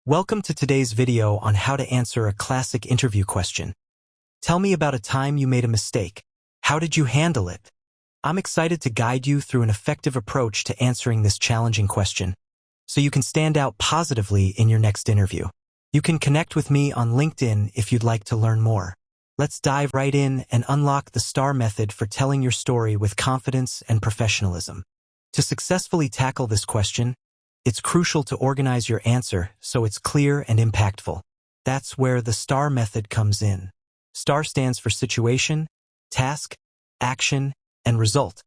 Welcome to today's video on how to answer a classic interview question. Tell me about a time you made a mistake. How did you handle it? I'm excited to guide you through an effective approach to answering this challenging question, so you can stand out positively in your next interview. You can connect with me on LinkedIn if you'd like to learn more. Let's dive right in and unlock the STAR method for telling your story with confidence and professionalism. To successfully tackle this question, it's crucial to organize your answer so it's clear and impactful. That's where the STAR method comes in. STAR stands for situation, task, action, and result.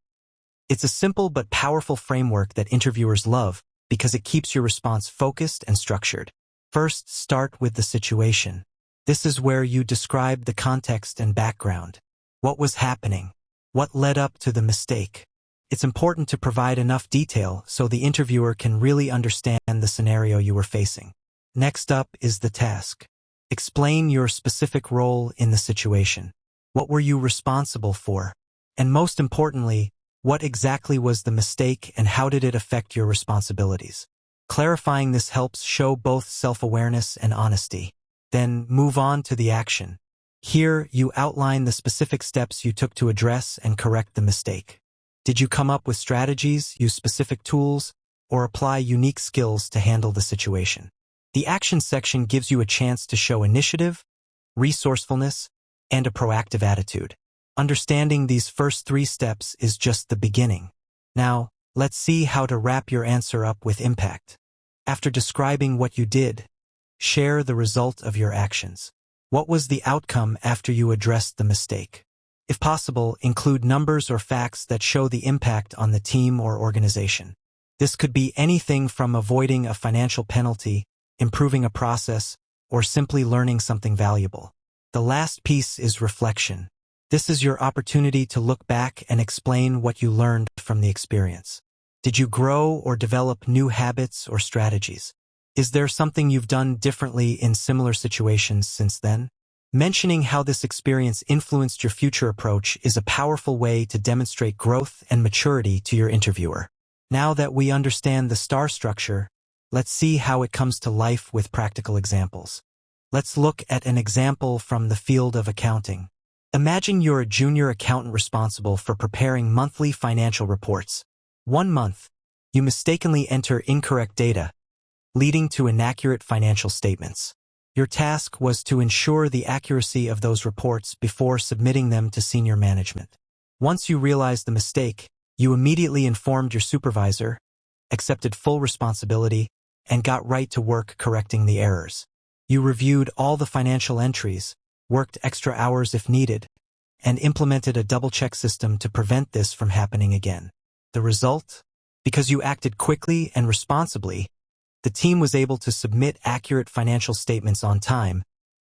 It's a simple but powerful framework that interviewers love because it keeps your response focused and structured. First, start with the situation. This is where you describe the context and background. What was happening? What led up to the mistake? It's important to provide enough detail so the interviewer can really understand the scenario you were facing. Next up is the task. Explain your specific role in the situation. What were you responsible for? And most importantly, what exactly was the mistake and how did it affect your responsibilities? Clarifying this helps show both self-awareness and honesty. Then move on to the action. Here, you outline the specific steps you took to address and correct the mistake. Did you come up with strategies, use specific tools, or apply unique skills to handle the situation? The action section gives you a chance to show initiative, resourcefulness, and a proactive attitude. Understanding these first 3 steps is just the beginning. Now, let's see how to wrap your answer up with impact. After describing what you did, share the result of your actions. What was the outcome after you addressed the mistake? If possible, include numbers or facts that show the impact on the team or organization. This could be anything from avoiding a financial penalty, improving a process, or simply learning something valuable. The last piece is reflection. This is your opportunity to look back and explain what you learned from the experience. Did you grow or develop new habits or strategies? Is there something you've done differently in similar situations since then? Mentioning how this experience influenced your future approach is a powerful way to demonstrate growth and maturity to your interviewer. Now that we understand the STAR structure, let's see how it comes to life with practical examples. Let's look at an example from the field of accounting. Imagine you're a junior accountant responsible for preparing monthly financial reports. One month, you mistakenly enter incorrect data, leading to inaccurate financial statements. Your task was to ensure the accuracy of those reports before submitting them to senior management. Once you realized the mistake, you immediately informed your supervisor, accepted full responsibility, and got right to work correcting the errors. You reviewed all the financial entries, worked extra hours if needed, and implemented a double-check system to prevent this from happening again. The result? Because you acted quickly and responsibly, the team was able to submit accurate financial statements on time,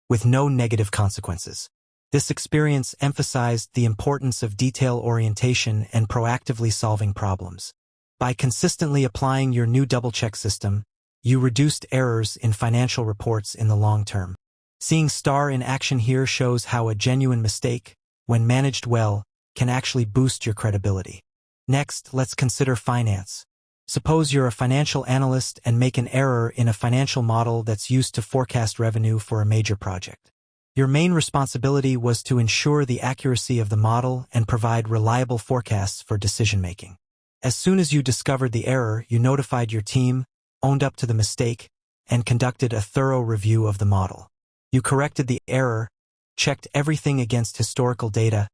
with no negative consequences. This experience emphasized the importance of detail orientation and proactively solving problems. By consistently applying your new double-check system, you reduced errors in financial reports in the long term. Seeing STAR in action here shows how a genuine mistake, when managed well, can actually boost your credibility. Next, let's consider finance. Suppose you're a financial analyst and make an error in a financial model that's used to forecast revenue for a major project. Your main responsibility was to ensure the accuracy of the model and provide reliable forecasts for decision-making. As soon as you discovered the error, you notified your team, owned up to the mistake, and conducted a thorough review of the model. You corrected the error, checked everything against historical data,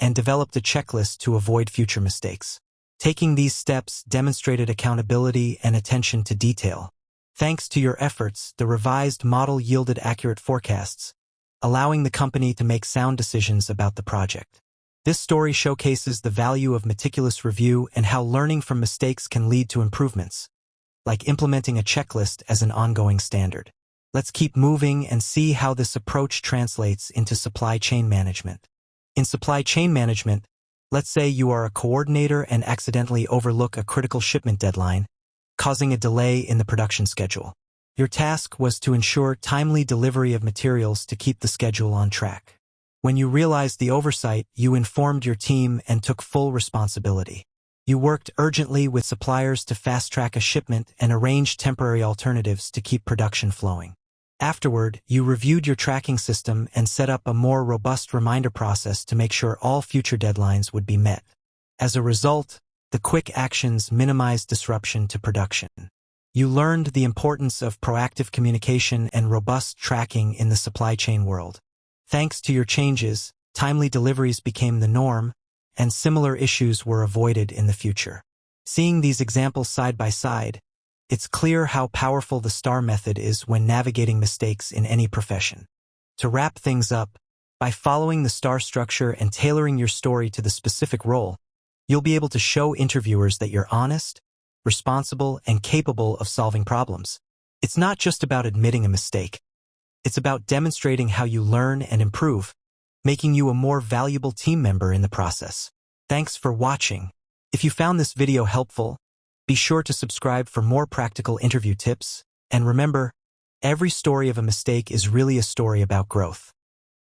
and developed a checklist to avoid future mistakes. Taking these steps demonstrated accountability and attention to detail. Thanks to your efforts, the revised model yielded accurate forecasts, allowing the company to make sound decisions about the project. This story showcases the value of meticulous review and how learning from mistakes can lead to improvements, like implementing a checklist as an ongoing standard. Let's keep moving and see how this approach translates into supply chain management. In supply chain management, let's say you are a coordinator and accidentally overlook a critical shipment deadline, causing a delay in the production schedule. Your task was to ensure timely delivery of materials to keep the schedule on track. When you realized the oversight, you informed your team and took full responsibility. You worked urgently with suppliers to fast-track a shipment and arranged temporary alternatives to keep production flowing. Afterward, you reviewed your tracking system and set up a more robust reminder process to make sure all future deadlines would be met. As a result, the quick actions minimized disruption to production. You learned the importance of proactive communication and robust tracking in the supply chain world. Thanks to your changes, timely deliveries became the norm, and similar issues were avoided in the future. Seeing these examples side by side, it's clear how powerful the STAR method is when navigating mistakes in any profession. To wrap things up, by following the STAR structure and tailoring your story to the specific role, you'll be able to show interviewers that you're honest, responsible, and capable of solving problems. It's not just about admitting a mistake. It's about demonstrating how you learn and improve, making you a more valuable team member in the process. Thanks for watching. If you found this video helpful, be sure to subscribe for more practical interview tips, and remember, every story of a mistake is really a story about growth.